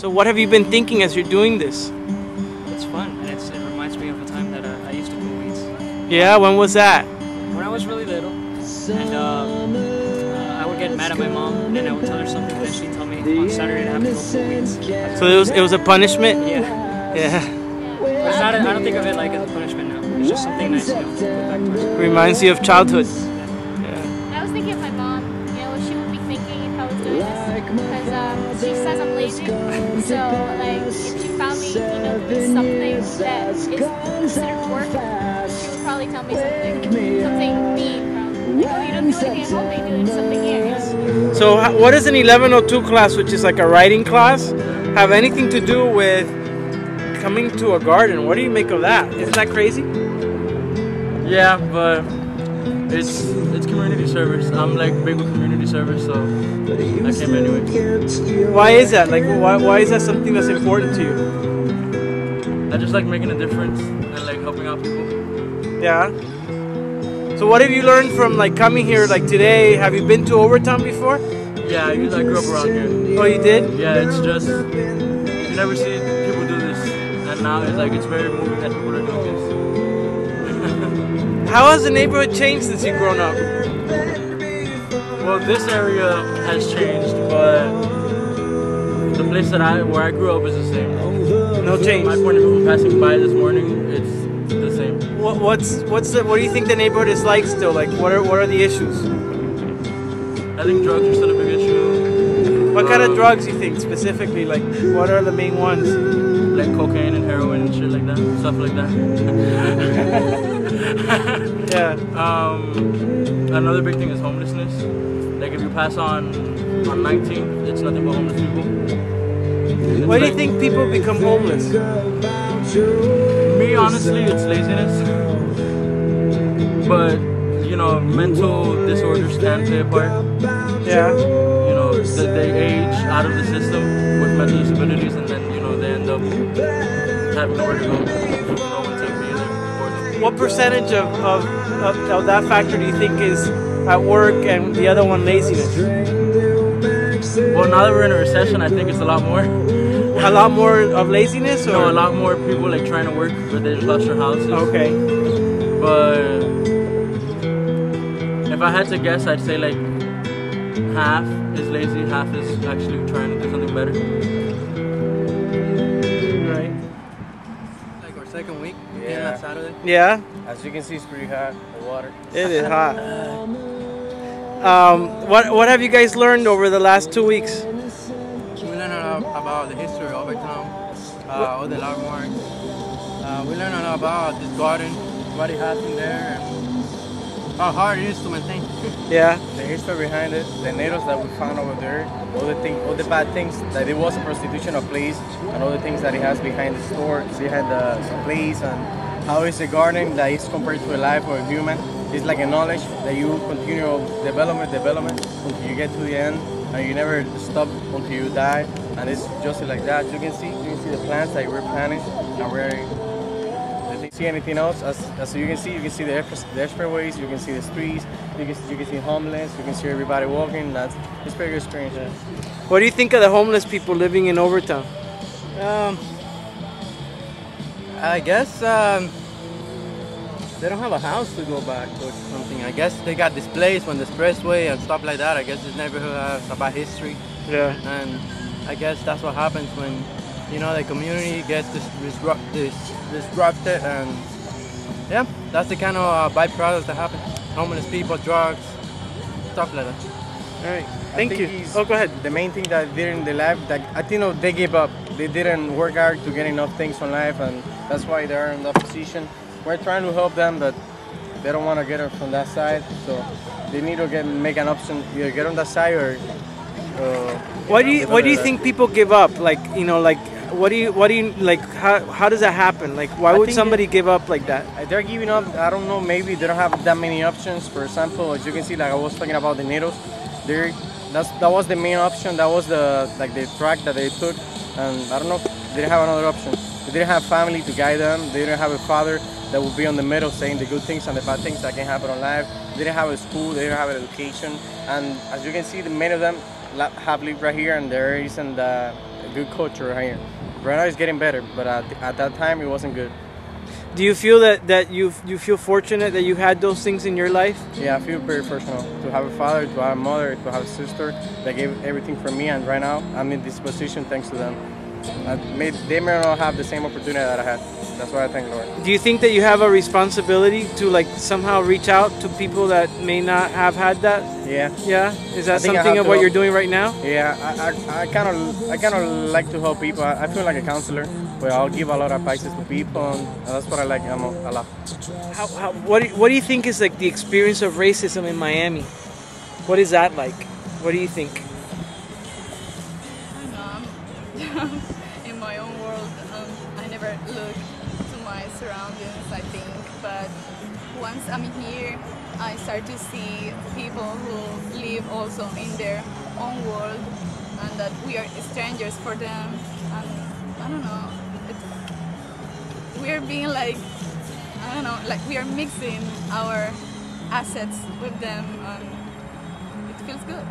So what have you been thinking as you're doing this? It's fun, and it reminds me of a time that I used to pull weeds. Yeah, when was that? When I was really little, and I would get mad at my mom, and then I would tell her something, and then she'd tell me on Saturday to have to go pull weeds. So it was a punishment? Yeah. Yeah. But it's not. I don't think of it like as a punishment now. It's just something nice, you know, to put back to us. Reminds you of childhood. I was thinking of my mom, you know, what she would be thinking if I was doing this, because she says I'm lazy, so like if she found me, you know, doing something that is considered work, she would probably tell me something mean, probably. Like, oh, you don't do anything at home, but you're doing something here, you know? So what does an 1102 class, which is like a writing class, have anything to do with coming to a garden? What do you make of that? Isn't that crazy? Yeah, but it's community service. I'm like big with community service, so I came anyway. Why is that? Like, why is that something that's important to you? I just like making a difference and like helping out people. Yeah. So what have you learned from like coming here like today? Have you been to Overtown before? Yeah, I grew up around here. Oh, you did? Yeah, it's just you never see people do this, and now it's like it's very moving that people are doing this. How has the neighborhood changed since you've grown up? Well, this area has changed, but the place where I grew up is the same. No change. My point of view from passing by this morning, it's the same. What do you think the neighborhood is like still? Like, what are the issues? I think drugs are still a big issue. What kind of drugs you think specifically? Like, what are the main ones? Like cocaine and heroin and shit like that, stuff like that. Yeah. Another big thing is homelessness. Like if you pass on 19th, it's nothing but homeless people. Why do you think people become homeless? Me, honestly, it's laziness. But you know, mental disorders can play a part. Yeah. You know, they age out of the system with mental disabilities, and then you know they end up having nowhere to go. No one to be there for them. What percentage of that factor do you think is at work and the other one laziness? Well, now that we're in a recession, I think it's a lot more. A lot more of laziness, or no, a lot more people like trying to work, but they just lost their houses. Okay. But if I had to guess, I'd say like half is lazy, half is actually trying to do something better. Right. Like our second week, Yeah. on Saturday. Yeah. As you can see, it's pretty hot, the water. It is hot. What have you guys learned over the last 2 weeks? We learned a lot about the history of Overtown, all the landmarks. We learned a lot about this garden, what it has in there, and how hard it is to maintain. Yeah. The history behind it, the needles that we found over there, all the bad things, that it was a prostitution of place, and all the things that it has behind the store, behind the place, and how is the garden that is compared to a life or a human. It's like a knowledge that you continue development until you get to the end, and you never stop until you die. And it's just like that. You can see the plants that we're planting, and we're. If you see anything else, as you can see the expressways, you can see the streets, you can see homeless, you can see everybody walking. It's a pretty good experience. Yeah. What do you think of the homeless people living in Overtown? I guess they don't have a house to go back or something. I guess they got displaced on the expressway and stuff like that. I guess this neighborhood has a bad history. Yeah. And I guess that's what happens when, you know, the community gets disrupted, and yeah, that's the kind of byproducts that happen. Homeless people, drugs, stuff like that. All right. Thank you. He's- Oh, go ahead. The main thing that they did in their life, that I think they gave up. They didn't work hard to get enough things in life, and that's why they're in that position. We're trying to help them, but they don't want to get it from that side. So they need to make an option, either get on that side or. Why do you think people give up? Like, you know, like what do you like? How does that happen? Like, why would somebody give up like that? They're giving up. I don't know. Maybe they don't have that many options. For example, as you can see, like I was talking about the needles. That was the main option. That was the track that they took, and I don't know. They didn't have another option. They didn't have family to guide them. They didn't have a father that would be on the middle saying the good things and the bad things that can happen in life. They didn't have a school. They didn't have an education. And as you can see, many of them have lived right here, and there isn't good culture here. Right now it's getting better, but at that time it wasn't good. Do you feel that you feel fortunate that you had those things in your life? Yeah, I feel very fortunate to have a father, to have a mother, to have a sister that gave everything for me, and right now I'm in this position thanks to them. They may not have the same opportunity that I had. That's why I thank Lord. Do you think that you have a responsibility to like somehow reach out to people that may not have had that? Yeah. Yeah. Is that think I something have of to what help. you're doing right now? Yeah, I kind of like to help people. I feel like a counselor, where I'll give a lot of advices to people, and that's what I like a lot. What do you think is like the experience of racism in Miami? What is that like? What do you think? In my own world, I never look to my surroundings, I think, but once I'm here, I start to see people who live also in their own world, and that we are strangers for them, and I don't know, we're being like, I don't know, like we are mixing our assets with them, and it feels good.